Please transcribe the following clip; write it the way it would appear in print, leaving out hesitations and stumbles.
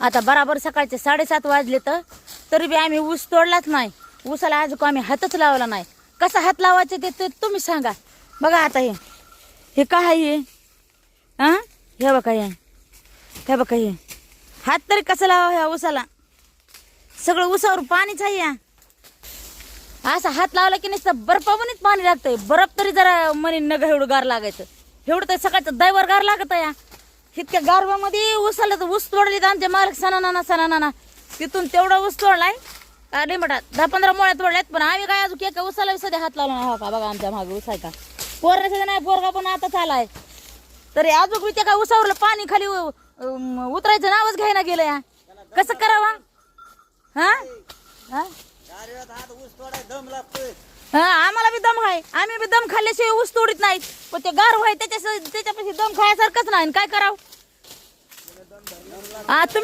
आता बराबर सकाळचे 7:30 वाजले तर तरी बी आम्ही ऊस तोडलाच नाही. ऊसाला आज आम्ही हातच लावला नाही. कसा हात लावायचे ते तुम्ही सांगा. बघा आता हे काय आहे हां, हे बघा हे बघा हे हात तरी कसं लावा ह्या ऊसाला. सगळं ऊसावर पाणीच आहे या. असा हात लावला की नुसतं बर्फावणीच पाणी लागतंय. बर्फ तरी जरा म्हणे नग एवढं गार लागायचं. एवढं तर सकाळचं दैवर गार लागत या. इतक्या गारव्यामध्ये ऊसाला तर ऊस तोडले तर आमचे मालक सणाना तिथून तेवढा ऊस तोडलाय. अरे म्हणतात 10-15 मोळ्या तोडल्यात. पण आम्ही काय अजून एका ऊसाला सध्या हात लावला नाही. हो का बघा आमच्या मागे ऊस आहे का. पोरगा सध्या नाही, पोरगा पण आता चालाय तरी अजून मी त्या काय ऊसावरलं पाणी खाली उतरायचं नावच घ्यायला गेलं या. कसं करावा हा हा हा. आम्हाला बी दम आहे. आम्ही बी दम खाल्ल्याशिवाय ऊस तोडीत नाहीत. पण ते गार व्हाय त्याच्यापाशी दम खायसारखंच नाही. काय करावं तुम्ही